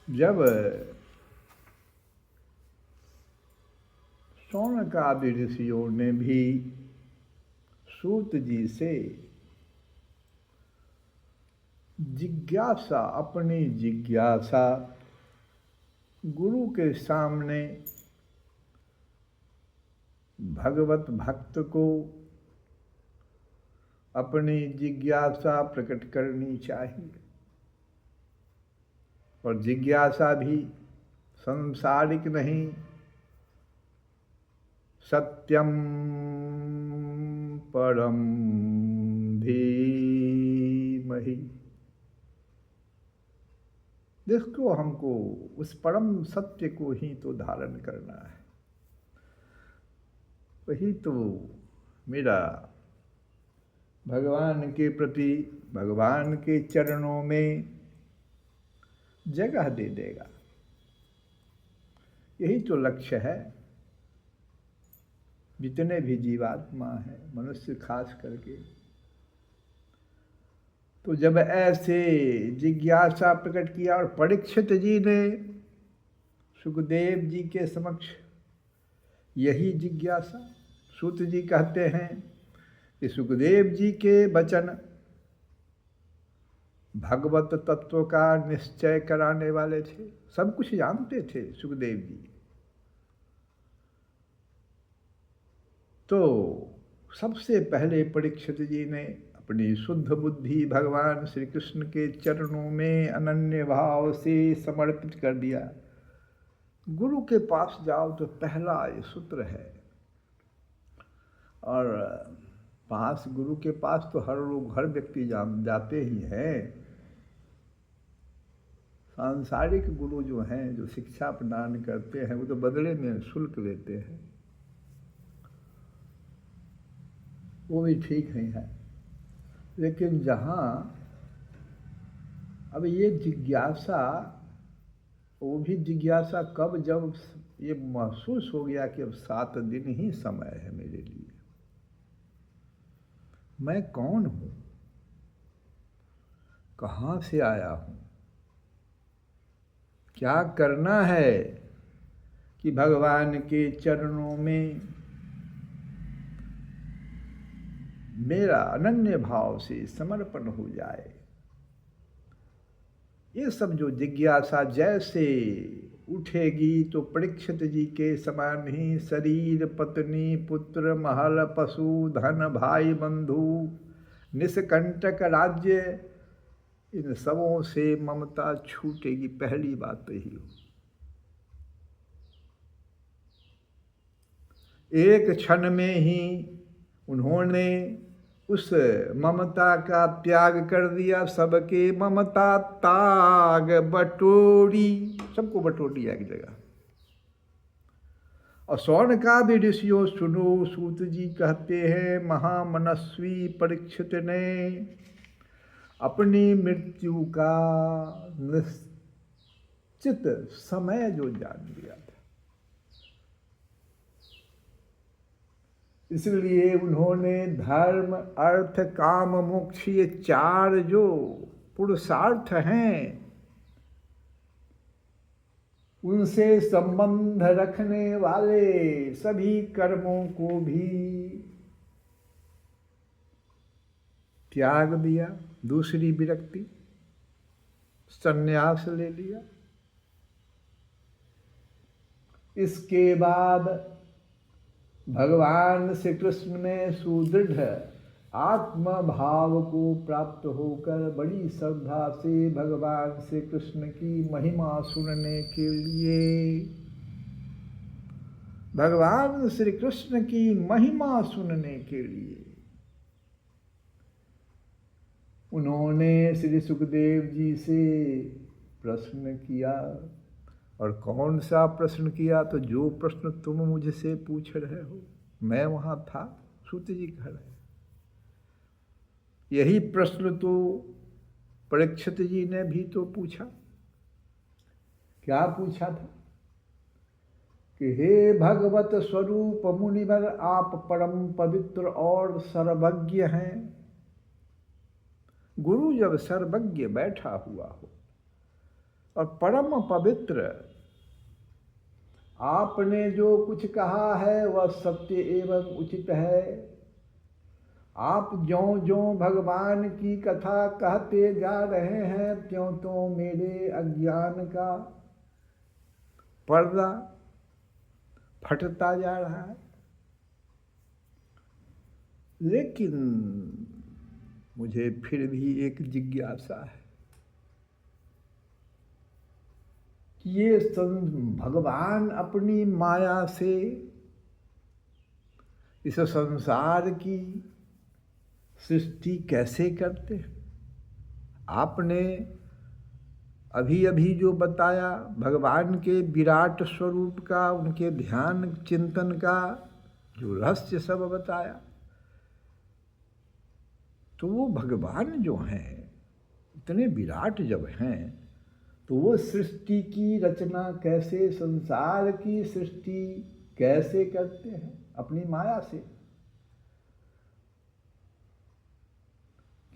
जब शौनकादि ऋषियों ने भी सूत जी से जिज्ञासा, अपनी जिज्ञासा गुरु के सामने भगवत भक्त को अपनी जिज्ञासा प्रकट करनी चाहिए। और जिज्ञासा भी सांसारिक नहीं, सत्यम परम धीमहि, जिसको हमको उस परम सत्य को ही तो धारण करना है। वही तो मेरा भगवान के प्रति, भगवान के चरणों में जगह दे देगा। यही तो लक्ष्य है। जितने भी जीवात्मा हैं, मनुष्य खास करके, तो जब ऐसे जिज्ञासा प्रकट किया और परीक्षित जी ने सुखदेव जी के समक्ष यही जिज्ञासा, सूत जी कहते हैं कि सुखदेव जी के वचन भगवत तत्व का निश्चय कराने वाले थे। सब कुछ जानते थे सुखदेव जी। तो सबसे पहले परीक्षित जी ने अपनी शुद्ध बुद्धि भगवान श्री कृष्ण के चरणों में अनन्य भाव से समर्पित कर दिया। गुरु के पास जाओ तो पहला ये सूत्र है। और पास गुरु के पास तो हर लोग, हर व्यक्ति जाते ही हैं। सांसारिक गुरु जो हैं, जो शिक्षा प्रदान करते हैं, वो तो बदले में शुल्क लेते हैं, वो भी ठीक नहीं है। लेकिन जहाँ अब ये जिज्ञासा, वो भी जिज्ञासा कब, जब ये महसूस हो गया कि अब 7 दिन ही समय है मेरे लिए। मैं कौन हूँ, कहाँ से आया हूँ, क्या करना है कि भगवान के चरणों में मेरा अनन्य भाव से समर्पण हो जाए। ये सब जो जिज्ञासा जैसे उठेगी तो परीक्षित जी के समान ही शरीर, पत्नी, पुत्र, महल, पशु, धन, भाई, बंधु, निष्कंटक राज्य, इन सबों से ममता छूटेगी। पहली बात तो यही हो। एक क्षण में ही उन्होंने उस ममता का त्याग कर दिया। सबके ममता ताग बटोरी, सबको बटोर दिया एक जगह। और स्वर्ण का भी ऋषियों सुनो, सूत जी कहते हैं महामनस्वी परीक्षित ने अपनी मृत्यु का निश्चित समय जो जान लिया था, इसलिए उन्होंने धर्म, अर्थ, काम, मोक्ष, ये 4 जो पुरुषार्थ हैं, उनसे संबंध रखने वाले सभी कर्मों को भी त्याग दिया। दूसरी विरक्ति, संन्यास ले लिया। इसके बाद भगवान श्री कृष्ण ने सुदृढ़ आत्म भाव को प्राप्त होकर बड़ी श्रद्धा से भगवान श्री कृष्ण की महिमा सुनने के लिए, भगवान श्री कृष्ण की महिमा सुनने के लिए उन्होंने श्री सुखदेव जी से प्रश्न किया। और कौन सा प्रश्न किया? तो जो प्रश्न तुम मुझसे पूछ रहे हो, मैं वहाँ था, सूत जी कह रहे। यही प्रश्न तो परीक्षित जी ने भी तो पूछा। क्या पूछा था कि हे भगवत स्वरूप मुनिवर, आप परम पवित्र और सर्वज्ञ हैं। गुरु जब सर्वज्ञ बैठा हुआ हो और परम पवित्र, आपने जो कुछ कहा है वह सत्य एवं उचित है। आप ज्यों ज्यों भगवान की कथा कहते जा रहे हैं, त्यों त्यों मेरे अज्ञान का पर्दा फटता जा रहा है। लेकिन मुझे फिर भी एक जिज्ञासा है, ये भगवान अपनी माया से इस संसार की सृष्टि कैसे करते हैं? आपने अभी अभी जो बताया भगवान के विराट स्वरूप का, उनके ध्यान चिंतन का जो रहस्य सब बताया, तो वो भगवान जो हैं इतने विराट जब हैं, तो वो सृष्टि की रचना कैसे, संसार की सृष्टि कैसे करते हैं अपनी माया से।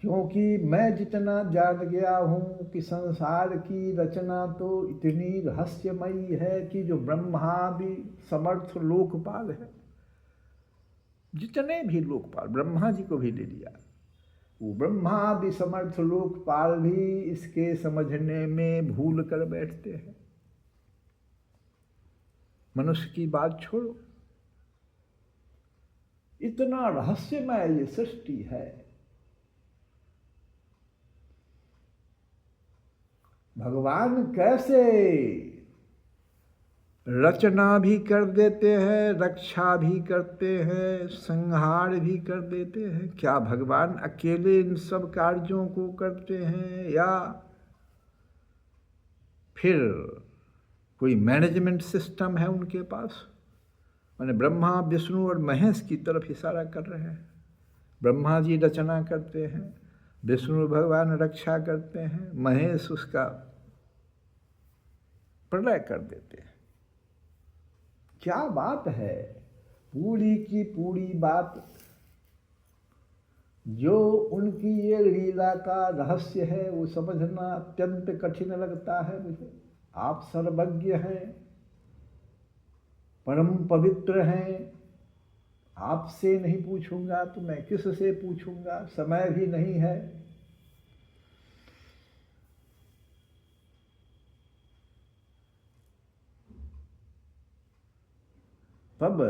क्योंकि मैं जितना जान गया हूँ कि संसार की रचना तो इतनी रहस्यमयी है कि जो ब्रह्मा भी समर्थ लोकपाल है, जितने भी लोकपाल, ब्रह्मा जी को भी ले लिया, वो ब्रह्मा भी समर्थ लोकपाल भी इसके समझने में भूल कर बैठते हैं। मनुष्य की बात छोड़ो, इतना रहस्यमय ये सृष्टि है। भगवान कैसे रचना भी कर देते हैं, रक्षा भी करते हैं, संहार भी कर देते हैं। क्या भगवान अकेले इन सब कार्यों को करते हैं, या फिर कोई मैनेजमेंट सिस्टम है उनके पास? माने ब्रह्मा विष्णु और महेश की तरफ इशारा कर रहे हैं। ब्रह्मा जी रचना करते हैं, विष्णु भगवान रक्षा करते हैं, महेश उसका प्रलय कर देते हैं। क्या बात है, पूरी की पूरी बात जो उनकी ये लीला का रहस्य है वो समझना अत्यंत कठिन लगता है मुझे। आप सर्वज्ञ हैं, परम पवित्र हैं, आपसे नहीं पूछूंगा तो मैं किससे पूछूंगा, समय भी नहीं है। तब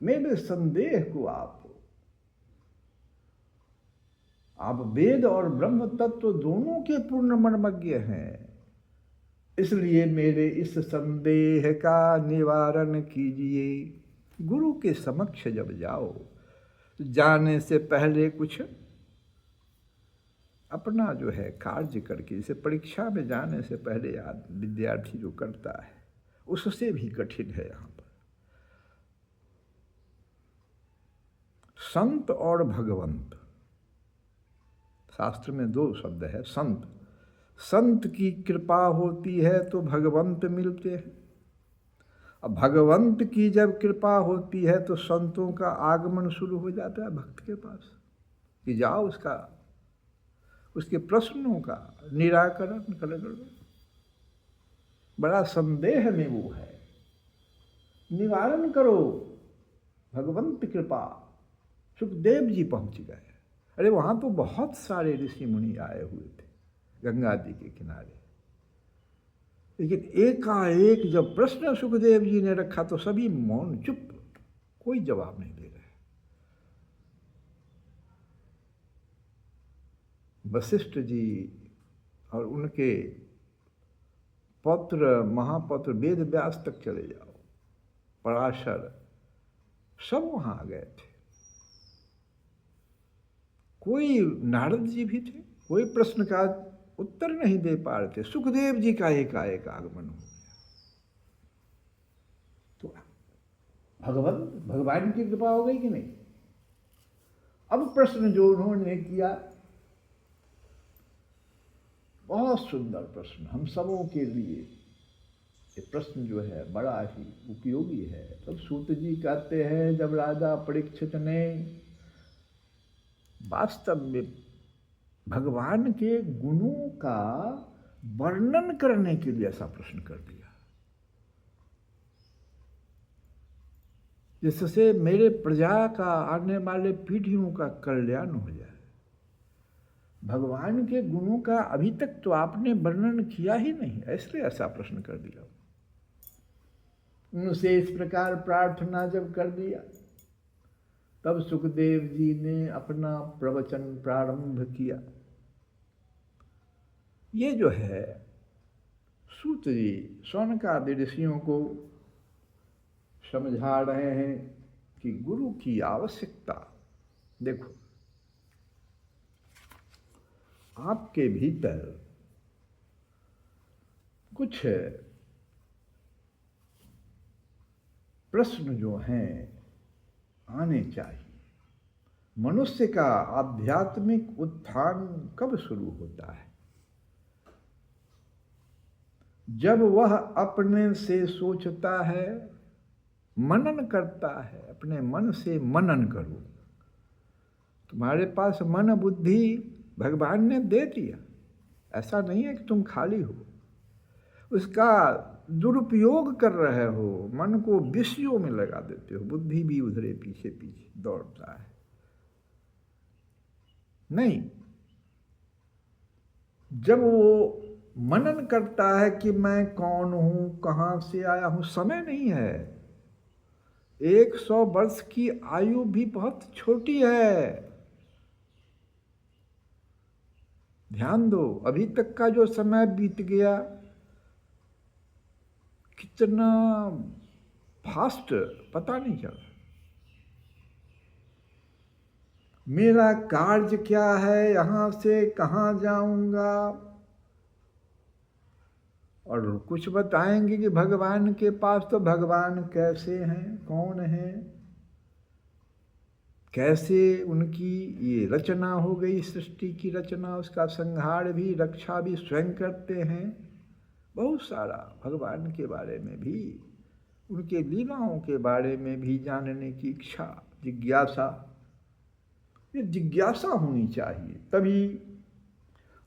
मेरे संदेह को आप वेद और ब्रह्म तत्व दोनों के पूर्ण मर्मज्ञ हैं, इसलिए मेरे इस संदेह का निवारण कीजिए। गुरु के समक्ष जब जाओ तो जाने से पहले कुछ अपना जो है कार्य करके, जैसे परीक्षा में जाने से पहले विद्यार्थी जो करता है उससे भी कठिन है। यहाँ पर संत और भगवंत, शास्त्र में दो शब्द है। संत की कृपा होती है तो भगवंत मिलते हैं, अब भगवंत की जब कृपा होती है तो संतों का आगमन शुरू हो जाता है भक्त के पास, कि जाओ उसके प्रश्नों का निराकरण कर दो। बड़ा संदेह में वो है, निवारण करो, भगवंत कृपा। सुखदेव जी पहुंच गए। अरे वहां तो बहुत सारे ऋषि मुनि आए हुए थे गंगा जी के किनारे, लेकिन एकाएक जब प्रश्न सुखदेव जी ने रखा तो सभी मौन, चुप, कोई जवाब नहीं दे रहे। वशिष्ठ जी और उनके पौत्र, महापौत्र वेद व्यास तक चले जाओ, पराशर, सब वहां आ गए थे। कोई, नारद जी भी थे, कोई प्रश्न का उत्तर नहीं दे पा रहे थे। सुखदेव जी का एकाएक आगमन हो गया। तो भगवान की कृपा हो गई कि नहीं? अब प्रश्न जो उन्होंने किया, बहुत सुंदर प्रश्न, हम सबों के लिए ये प्रश्न जो है बड़ा ही उपयोगी है। तब सूत जी कहते हैं, जब राजा परीक्षित ने वास्तव में भगवान के गुणों का वर्णन करने के लिए ऐसा प्रश्न कर दिया जिससे मेरे प्रजा का, आने वाले पीढ़ियों का कल्याण हो जाए। भगवान के गुणों का अभी तक तो आपने वर्णन किया ही नहीं, इसलिए ऐसा प्रश्न कर दिया। उनसे इस प्रकार प्रार्थना जब कर दिया, तब सुखदेव जी ने अपना प्रवचन प्रारंभ किया। ये जो है सूत जी शौनकादि ऋषियों को समझा रहे हैं कि गुरु की आवश्यकता। देखो, आपके भीतर कुछ प्रश्न जो हैं आने चाहिए। मनुष्य का आध्यात्मिक उत्थान कब शुरू होता है? जब वह अपने से सोचता है, मनन करता है। अपने मन से मनन करो। तुम्हारे पास मन बुद्धि भगवान ने दे दिया, ऐसा नहीं है कि तुम खाली हो। उसका दुरुपयोग कर रहे हो, मन को विषयों में लगा देते हो, बुद्धि भी उधरे पीछे पीछे दौड़ता है। नहीं, जब वो मनन करता है कि मैं कौन हूं, कहां से आया हूं, समय नहीं है। 100 वर्ष की आयु भी बहुत छोटी है। ध्यान दो, अभी तक का जो समय बीत गया कितना फास्ट पता नहीं चला। मेरा कार्य क्या है, यहां से कहां जाऊंगा, और कुछ बताएंगे कि भगवान के पास। तो भगवान कैसे हैं, कौन है, कैसे उनकी ये रचना हो गई, सृष्टि की रचना, उसका संहार भी, रक्षा भी स्वयं करते हैं। बहुत सारा भगवान के बारे में भी, उनके लीलाओं के बारे में भी जानने की इच्छा, जिज्ञासा, ये जिज्ञासा होनी चाहिए तभी।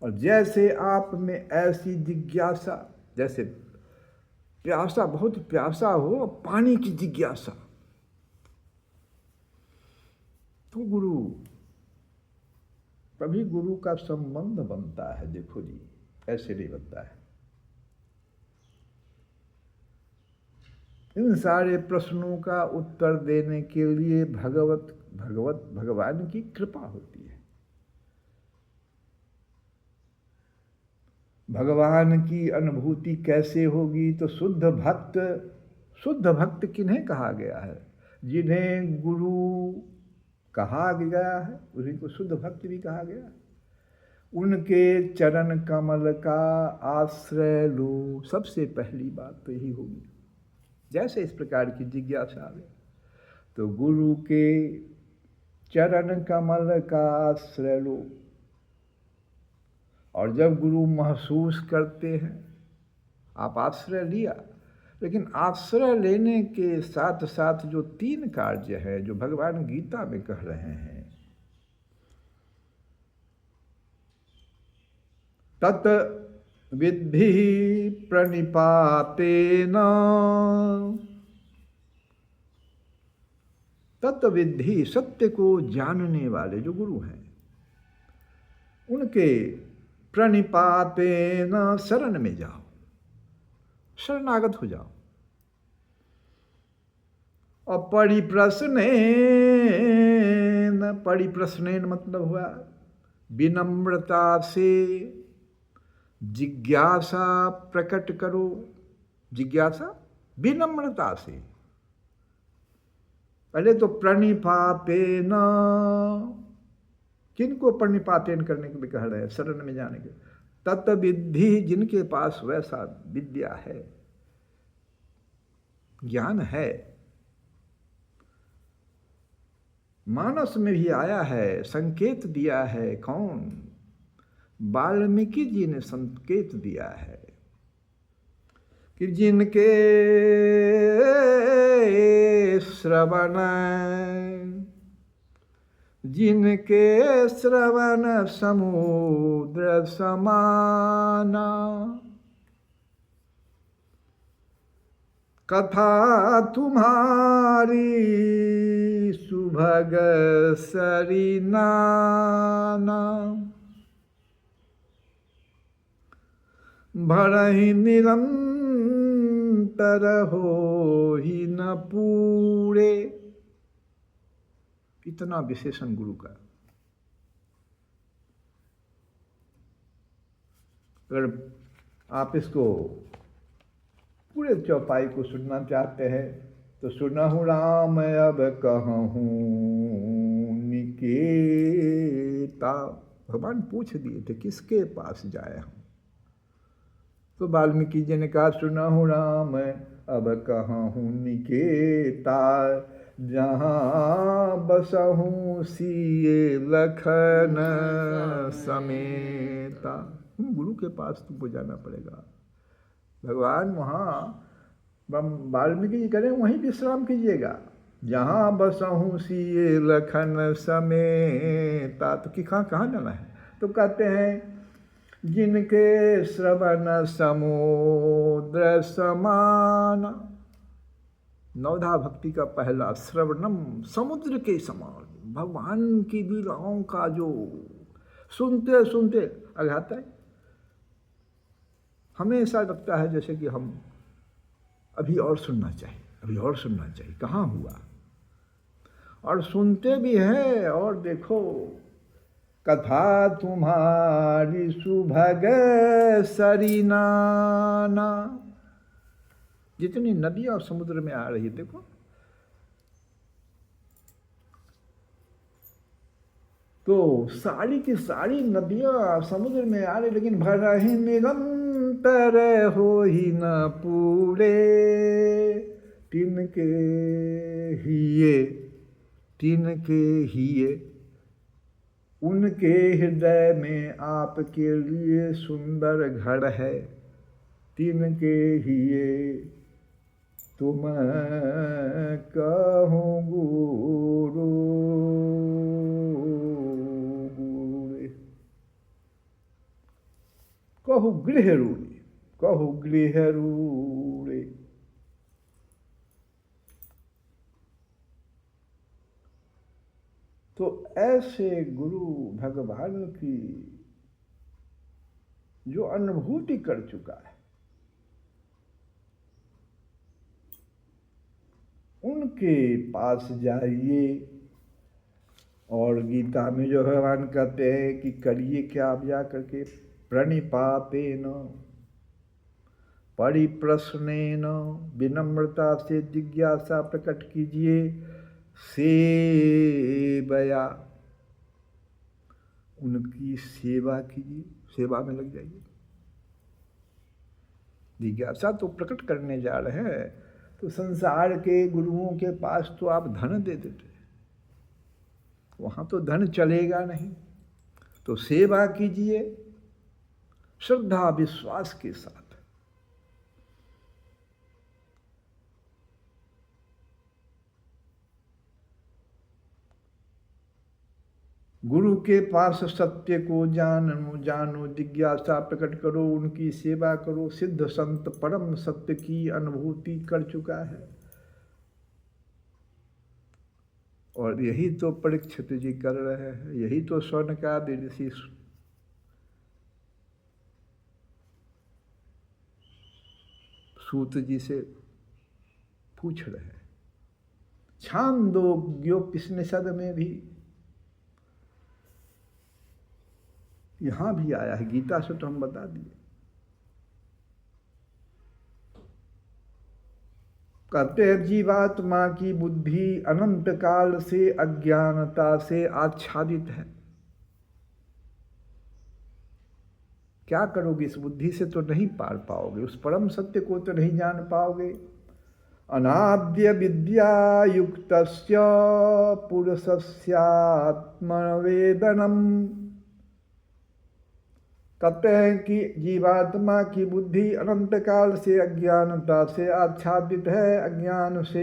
और जैसे आप में ऐसी जिज्ञासा, जैसे प्यासा, बहुत प्यासा हो, पानी की जिज्ञासा, तो गुरु, तभी गुरु का संबंध बनता है। देखो जी, ऐसे नहीं बनता है। इन सारे प्रश्नों का उत्तर देने के लिए भगवान की कृपा होती है। भगवान की अनुभूति कैसे होगी? तो शुद्ध भक्त किन्हें कहा गया है? जिन्हें गुरु कहा गया है, उन्हीं को शुद्ध भक्त भी कहा गया है। उनके चरण कमल का आश्रय लो, सबसे पहली बात तो यही होगी। जैसे इस प्रकार की जिज्ञासा आवे तो गुरु के चरण कमल का आश्रय लो। और जब गुरु महसूस करते हैं, आप आश्रय लिया, लेकिन आश्रय लेने के साथ साथ जो 3 कार्य है जो भगवान गीता में कह रहे हैं, तत् विद्धि प्रणिपातेन, तत्विद्धि, सत्य को जानने वाले जो गुरु हैं, उनके प्रणिपातेन, शरण में जाओ, शरणागत हो जाओ। और परिप्रश्नेन मतलब हुआ विनम्रता से जिज्ञासा प्रकट करो। जिज्ञासा विनम्रता से। पहले तो प्रणिपातेन, किनको प्रणिपातेन करने के लिए कह रहे हैं? शरण में जाने के। तत्विद्धि, जिनके पास वैसा विद्या है, ज्ञान है। मानस में भी आया है, संकेत दिया है। कौन? वाल्मीकि जी ने संकेत दिया है कि जिनके श्रवण समुद्र समाना, कथा तुम्हारी सुभग सरिनाना, भरहि निरंतर हो ही न पूरे। इतना विशेषण गुरु का। अगर आप इसको पूरे चौपाई को सुनना चाहते हैं तो सुनहु राम अब कहूँ निकेता। भगवान पूछ दिए थे किसके पास जाए हम, तो वाल्मीकि जी ने कहा, सुनहु राम अब कहूँ निकेता, जहाँ बसहूँ सिए लखन समेता। गुरु के पास तुमको जाना पड़ेगा। भगवान वहाँ वाल्मीकि जी करें वहीं विश्राम कीजिएगा। जहाँ बसहूँ सिए लखन समेता, तो कि कहाँ जाना है? तो कहते हैं, जिनके श्रवण समुद्र समान। नवधा भक्ति का पहला श्रवणम, समुद्र के समान भगवान की लीलाओं का जो सुनते सुनते अघाता है। हमें ऐसा लगता है जैसे कि हम अभी और सुनना चाहिए, अभी और सुनना चाहिए, कहाँ हुआ। और सुनते भी हैं। और देखो, कथा तुम्हारी सुभग सरिनाना, जितनी नदियां समुद्र में आ रही है, देखो। तो सारी की सारी नदियां समुद्र में आ रही, लेकिन भरा ही निरंतर हो ही न पूरे। तिनके हिये उनके हृदय में आपके लिए सुंदर घर है। तिनके हिये तुम कहूँ गुरु, कहु गृह रूढ़ी, कहु गृह रूढ़ी। तो ऐसे गुरु भगवान की जो अनुभूति कर चुका है, उनके पास जाइए। और गीता में जो भगवान कहते हैं कि करिए क्या, आप जा करके प्रणिपातेन परिप्रश्नेन, विनम्रता से जिज्ञासा प्रकट कीजिए। सेवया, उनकी सेवा कीजिए, सेवा में लग जाइए। जिज्ञासा तो प्रकट करने जा रहे हैं, तो संसार के गुरुओं के पास तो आप धन दे देते, वहाँ तो धन चलेगा नहीं। तो सेवा कीजिए श्रद्धा विश्वास के साथ। गुरु के पास सत्य को जानो, जिज्ञासा प्रकट करो, उनकी सेवा करो। सिद्ध संत परम सत्य की अनुभूति कर चुका है। और यही तो परीक्षित जी कर रहे हैं, यही तो शौनकादि ऋषि सूत जी से पूछ रहे हैं। छांदोग्योपनिषद में भी, यहां भी आया है, गीता से तो हम बता दिए। कहते हैं, जीवात्मा की बुद्धि अनंत काल से अज्ञानता से आच्छादित है। क्या करोगे इस बुद्धि से? तो नहीं पार पाओगे, उस परम सत्य को तो नहीं जान पाओगे। अनाद्य विद्या युक्तस्य पुरुषस्यात्मवेदनम। कहते हैं कि जीवात्मा की बुद्धि अनंत काल से अज्ञानता से आच्छादित है। अज्ञान से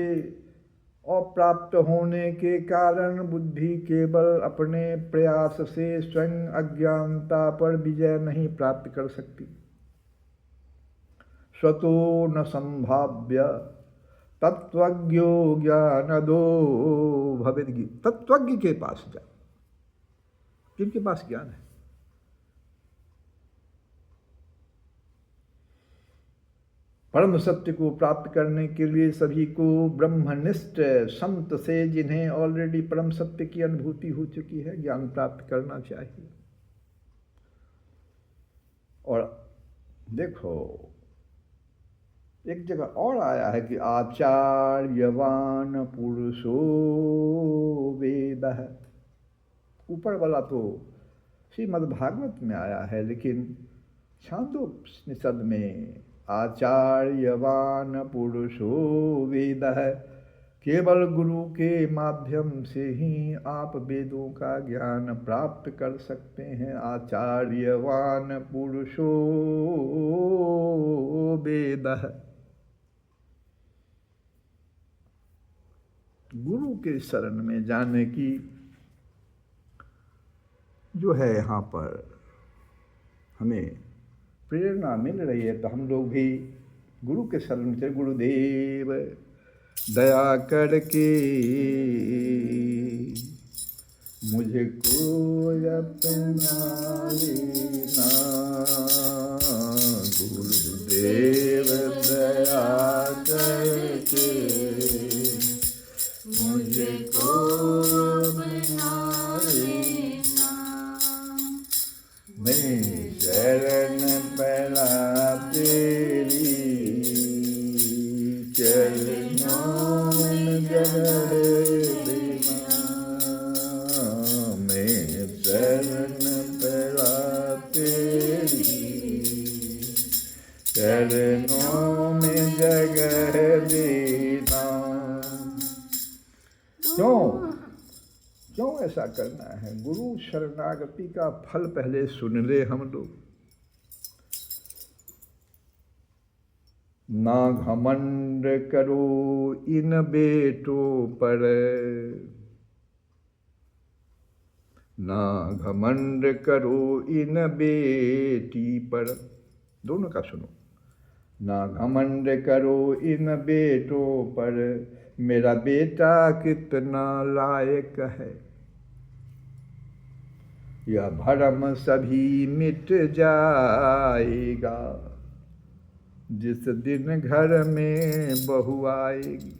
अप्राप्त होने के कारण बुद्धि केवल अपने प्रयास से स्वयं अज्ञानता पर विजय नहीं प्राप्त कर सकती। स्वतो न संभाव्य तत्वज्ञो ज्ञानदो भवेद्। तत्वज्ञ के पास जा, जिनके पास ज्ञान है। परम सत्य को प्राप्त करने के लिए सभी को ब्रह्मनिष्ठ संत से, जिन्हें ऑलरेडी परम सत्य की अनुभूति हो चुकी है, ज्ञान प्राप्त करना चाहिए। और देखो, एक जगह और आया है कि आचार्यवान पुरुषो वेदः। ऊपर वाला तो श्रीमद् भागवत में आया है, लेकिन छांदोपनिषद में आचार्यवान पुरुषो वेदः, केवल गुरु के माध्यम से ही आप वेदों का ज्ञान प्राप्त कर सकते हैं। आचार्यवान पुरुषो वेदः, गुरु के शरण में जाने की जो है यहाँ पर हमें प्रेरणा मिल रही है, तो हम लोग भी गुरु के शरण में चले। गुरुदेव दया करके मुझको अपना लेना, गुरुदेव दया करके मुझको अपना लेना, मैं शरण पड़ा तेरी चरणों में जगह देना, मैं शरण पड़ा तेरी चरणों में जगह देना। क्यों ऐसा करना है? गुरु शरणागति का फल पहले सुन ले हम लोग। ना घमंड करो इन बेटों पर, ना घमंड करो इन बेटी पर, दोनों का सुनो। ना घमंड करो इन बेटों पर, मेरा बेटा कितना लायक है, यह भरम सभी मिट जाएगा जिस दिन घर में बहू आएगी।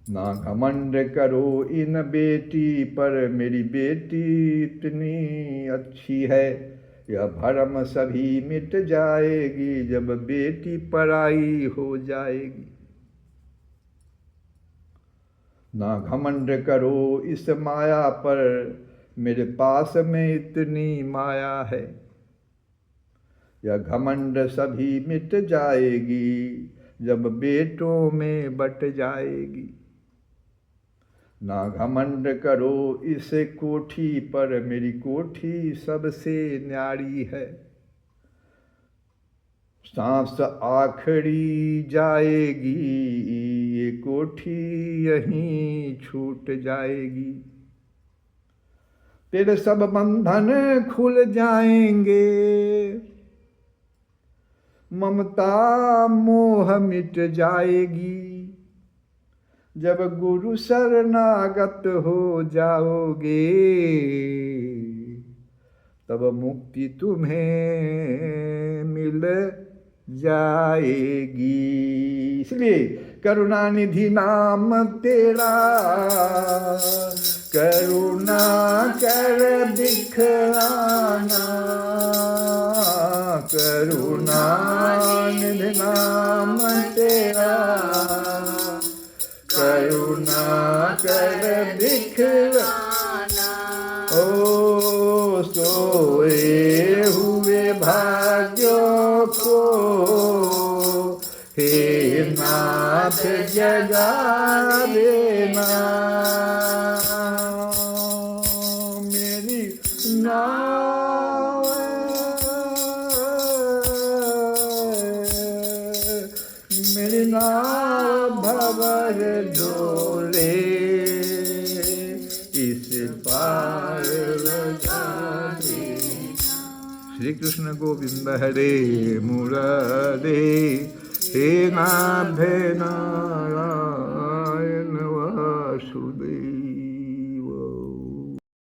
ना घमंड करो इन बेटी पर, मेरी बेटी इतनी अच्छी है, यह भरम सभी मिट जाएगी जब बेटी पराई हो जाएगी। ना घमंड करो इस माया पर, मेरे पास में इतनी माया है, यह घमंड सभी मिट जाएगी जब बेटों में बट जाएगी। ना घमंड करो इस कोठी पर, मेरी कोठी सबसे न्यारी है, सांस आखिरी जाएगी ये कोठी यहीं छूट जाएगी। तेरे सब बंधन खुल जाएंगे, ममता मोह मिट जाएगी, जब गुरु शरणागत हो जाओगे तब मुक्ति तुम्हें मिल जाएगी। इसलिए करुणानिधि नाम तेरा, करुणा कर दिखलाना, करुणानिधि नाम तेरा, करुणा कर दिखलाना। ओ सोए हुए भाग्यों को हे नाथ जगा देना, मेरी नाव मेरी नाव भंवर डोले इस पार लगा दे। श्री कृष्ण गोविंद हरे मुरारे, हे नाभे ना